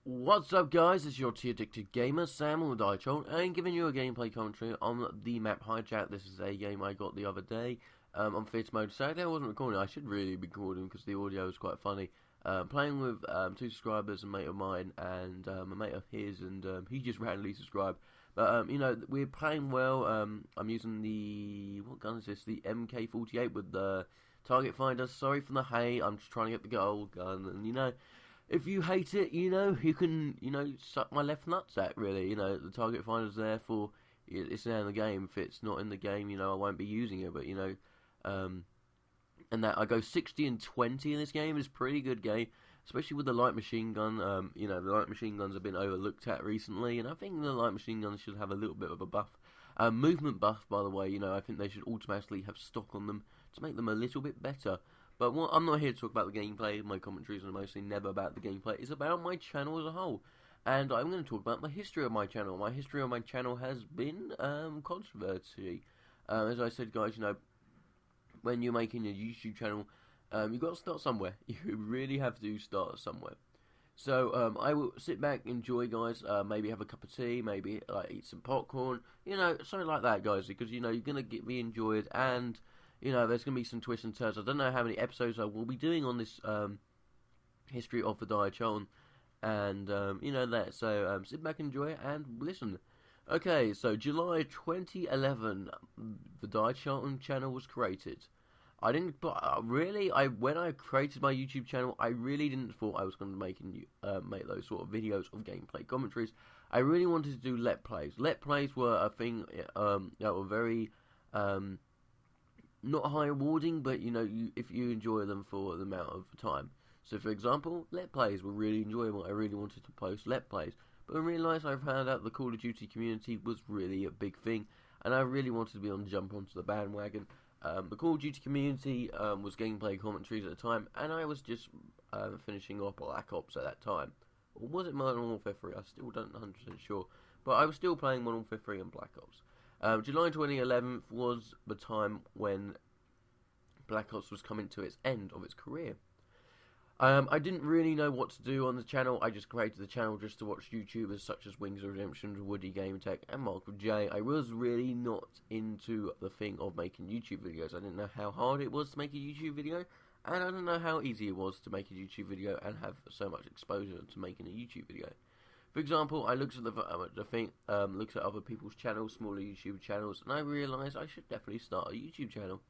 What's up, guys? It's your T-Addicted Gamer, Sam on TheDireCharlton, and giving you a gameplay commentary on the map Hijack. This is a game I got the other day on Fierce Mode. Sadly, I wasn't recording. I should really be recording because the audio is quite funny. Playing with two subscribers, a mate of mine and a mate of his, and he just randomly subscribed. But, you know, we're playing well. I'm using the, what gun is this? The MK48 with the target finder. Sorry for the hate, I'm just trying to get the gold gun, and, you know, if you hate it, you know, you can, you know, suck my left nutsack, really. You know, the target finder's there for, it's there in the game. If it's not in the game, you know, I won't be using it, but, you know, and that I go 60 and 20 in this game. Is a pretty good game, especially with the light machine gun. You know, the light machine guns have been overlooked at recently, and I think the light machine guns should have a little bit of a buff. Movement buff, by the way, you know, I think they should automatically have stock on them to make them a little bit better. But I'm not here to talk about the gameplay. My commentaries are mostly never about the gameplay. It's about my channel as a whole. And I'm going to talk about the history of my channel. My history of my channel has been controversy. As I said, guys, you know, when you're making a YouTube channel, you've got to start somewhere. You really have to start somewhere. So I will sit back, enjoy, guys. Maybe have a cup of tea, maybe eat some popcorn. You know, something like that, guys. Because, you know, you're going to be enjoyed, and you know, there's going to be some twists and turns. I don't know how many episodes I will be doing on this history of TheDireCharlton, and, you know, that. So, sit back, enjoy it, and listen. Okay, so July 2011, the TheDireCharlton channel was created. I didn't, but really, when I created my YouTube channel, I really didn't thought I was going to make those sort of videos of gameplay commentaries. I really wanted to do Let Plays. Let Plays were a thing that were very not high rewarding, but, you know, if you enjoy them for the amount of time. So, for example, Let Plays were really enjoyable. I really wanted to post Let Plays. But I realised I found out the Call of Duty community was really a big thing, and I really wanted to be on jump onto the bandwagon. The Call of Duty community was gameplay commentaries at the time, and I was just finishing off Black Ops at that time. Or was it Modern Warfare 3? I still don't 100% sure. But I was still playing Modern Warfare 3 and Black Ops. July 2011 was the time when Black Ops was coming to its end of its career. I didn't really know what to do on the channel. I just created the channel just to watch YouTubers such as Wings of Redemption, Woody Game Tech, and Michael J. I was really not into the thing of making YouTube videos. I didn't know how hard it was to make a YouTube video, and I didn't know how easy it was to make a YouTube video and have so much exposure to making a YouTube video. For example, I looked at the thing, looked at other people's channels, smaller YouTube channels, and I realised I should definitely start a YouTube channel.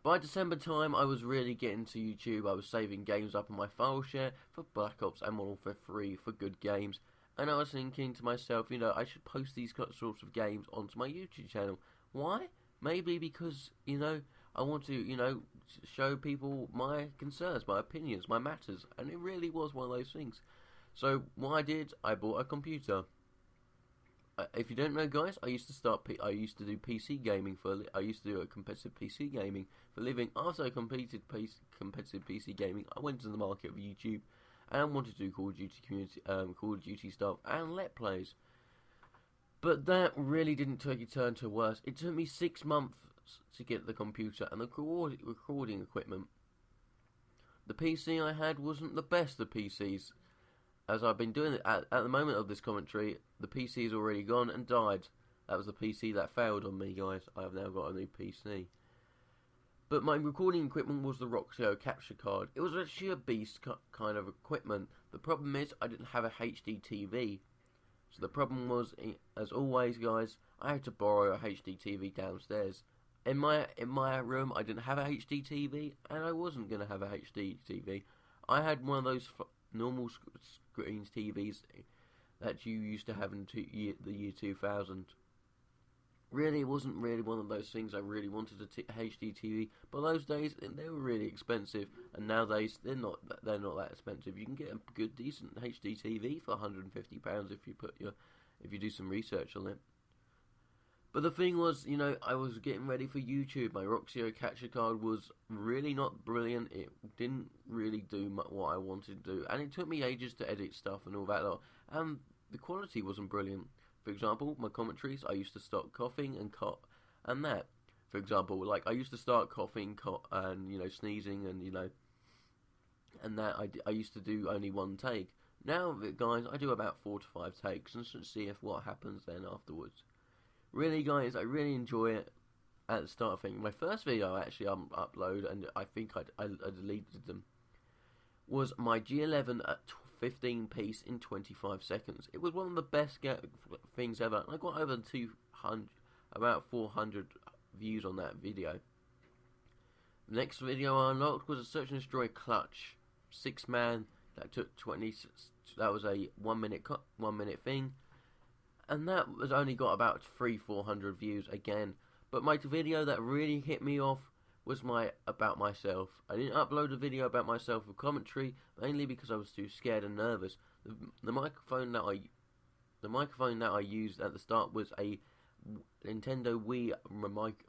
By December time, I was really getting to YouTube. I was saving games up on my file share for Black Ops and Modern Warfare 3 for good games, and I was thinking to myself, you know, I should post these sorts of games onto my YouTube channel. Why? Maybe because, you know, I want to, you know, show people my concerns, my opinions, my matters, and it really was one of those things. So what I did, I bought a computer. If you don't know, guys, I used to do PC gaming I used to do a competitive PC gaming for a living. After I completed competitive PC gaming, I went into the market of YouTube, and I wanted to do Call of Duty stuff and Let Plays. But that really didn't take a turn to worse. It took me 6 months to get the computer and the recording equipment. The PC I had wasn't the best of PCs. As I've been doing it at the moment of this commentary, the PC is already gone and died. That was the PC that failed on me, guys. I have now got a new PC. But my recording equipment was the Roxio capture card. It was actually a beast kind of equipment. The problem is I didn't have a HD TV. So the problem was, as always, guys, I had to borrow a HD TV downstairs. In my room, I didn't have a HD TV, and I wasn't going to have a HD TV. I had one of those normal screens TVs that you used to have in the year 2000. Really, it wasn't really one of those things I really wanted a HD TV, but those days they were really expensive, and nowadays they're not that expensive. You can get a good decent HD TV for £150 if you do some research on it. But the thing was, you know, I was getting ready for YouTube. My Roxio capture card was really not brilliant. It didn't really do what I wanted to do. And it took me ages to edit stuff and all that lot. And the quality wasn't brilliant. For example, my commentaries, I used to start coughing and that. For example, like, I used to start coughing and, you know, sneezing and, you know, and that I used to do only one take. Now, guys, I do about 4 to 5 takes and see if what happens then afterwards. Really, guys, I really enjoy it. At the start of things, my first video I actually upload, and I think I deleted them, was my G11 at 15 piece in 25 seconds. It was one of the best things ever. I got over 200, about 400 views on that video. The next video I unlocked was a search and destroy clutch, 6-man. That took 20. That was a 1 minute thing, and that was only got about 300-400 views again. But my video that really hit me off was my about myself. I didn't upload a video about myself with commentary, mainly because I was too scared and nervous. The microphone that I used at the start was a Nintendo Wii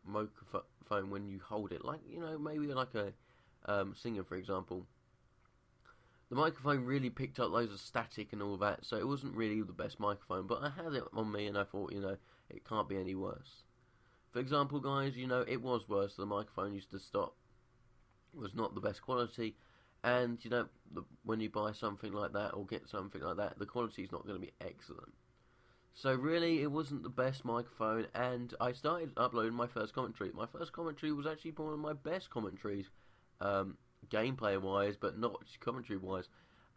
microphone. When you hold it, like, you know, maybe like a singer, for example. The microphone really picked up loads of static and all that, so it wasn't really the best microphone. But I had it on me, and I thought, you know, it can't be any worse. For example, guys, you know, it was worse. The microphone used to stop. It was not the best quality. And, you know, when you buy something like that or get something like that, the quality is not going to be excellent. So, really, it wasn't the best microphone. And I started uploading my first commentary. My first commentary was actually one of my best commentaries, gameplay-wise, but not commentary-wise.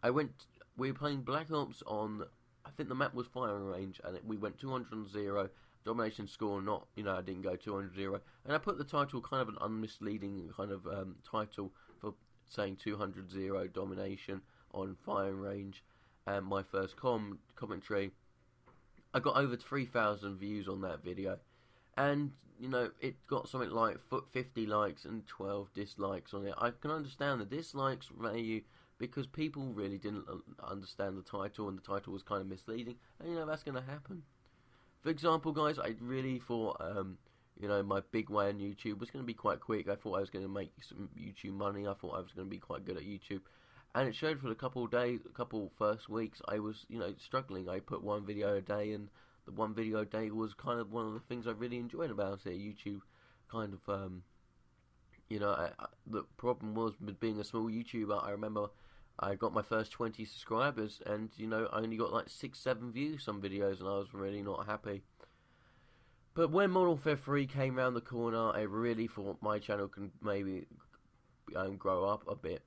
We were playing Black Ops on, I think the map was firing range, and we went 200-0. Domination score, not, you know, I didn't go 200-0. And I put the title kind of an unmisleading kind of title for saying 200-0 domination on firing range. And my first commentary, I got over 3,000 views on that video. And, you know, it got something like 50 likes and 12 dislikes on it. I can understand the dislikes value because people really didn't understand the title, and the title was kind of misleading. And, you know, that's going to happen. For example, guys, I really thought, you know, my big way on YouTube was going to be quite quick. I thought I was going to make some YouTube money. I thought I was going to be quite good at YouTube. And it showed for the couple first weeks, I was, you know, struggling. I put one video a day, and the one video a day was kind of one of the things I really enjoyed about it. YouTube kind of, you know, the problem was with being a small YouTuber. I remember I got my first 20 subscribers, and, you know, I only got like 6-7 views some videos, and I was really not happy. But when Modern Warfare 3 came around the corner, I really thought my channel could maybe grow up a bit.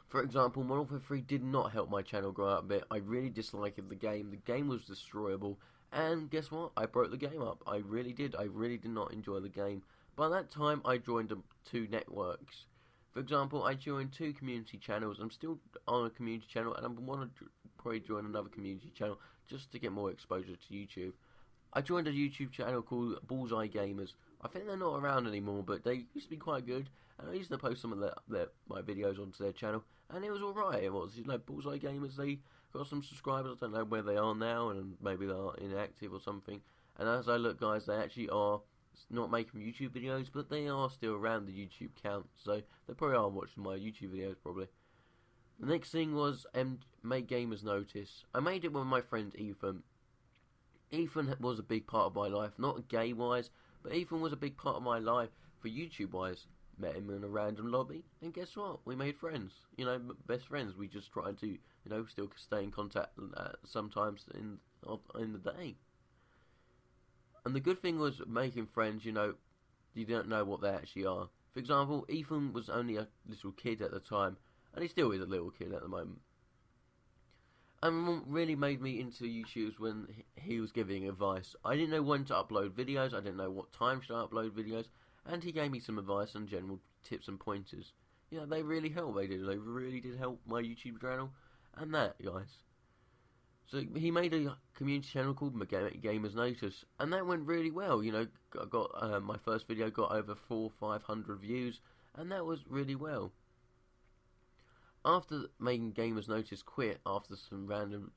For example, Modern Warfare 3 did not help my channel grow up a bit. I really disliked the game. The game was destroyable, and guess what? I broke the game up. I really did. I really did not enjoy the game. By that time, I joined 2 networks. For example, I joined 2 community channels. I'm still on a community channel, and I want to probably join another community channel just to get more exposure to YouTube. I joined a YouTube channel called Bullseye Gamers. I think they're not around anymore, but they used to be quite good, and I used to post some of my videos onto their channel, and it was alright. It was, you know, Bullseye Gamers, they got some subscribers. I don't know where they are now, and maybe they are inactive or something. And as I look, guys, they actually are not making YouTube videos, but they are still around the YouTube count, so they probably are watching my YouTube videos, probably. The next thing was make gamers notice. I made it with my friend Ethan. Ethan was a big part of my life, not gay-wise, but Ethan was a big part of my life for YouTube-wise. Met him in a random lobby, and guess what? We made friends, you know, best friends. We just tried to, you know, still stay in contact sometimes in the day. And the good thing was making friends, you know, you don't know what they actually are. For example, Ethan was only a little kid at the time, and he still is a little kid at the moment. And what really made me into YouTube when he was giving advice. I didn't know when to upload videos, I didn't know what time should I upload videos, and he gave me some advice and general tips and pointers. You know, they really helped, they really did help my YouTube channel, and that, guys. So he made a community channel called Gamers Notice, and that went really well. You know, I got my first video got over 400-500 views, and that was really well. After making Gamers Notice quit, after some random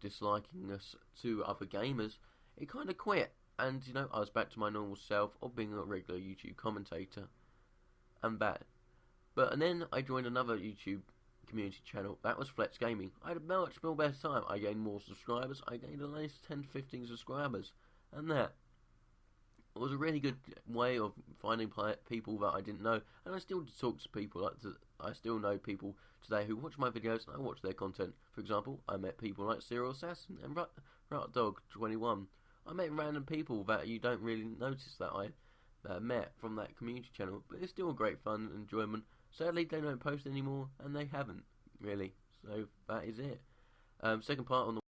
disliking us to other gamers, it kind of quit, and, you know, I was back to my normal self of being a regular YouTube commentator, and that. And then I joined another YouTube community channel. That was Flex Gaming. I had a much more better time. I gained more subscribers. I gained at least 10 to 15 subscribers, and that. It was a really good way of finding people that I didn't know, and I still talk to people. I still know people today who watch my videos, and I watch their content. For example, I met people like Cyril Assassin and Dog21. I met random people that you don't really notice that I met from that community channel, but it's still great fun and enjoyment. Sadly, they don't post anymore, and they haven't really. So that is it. Second part on the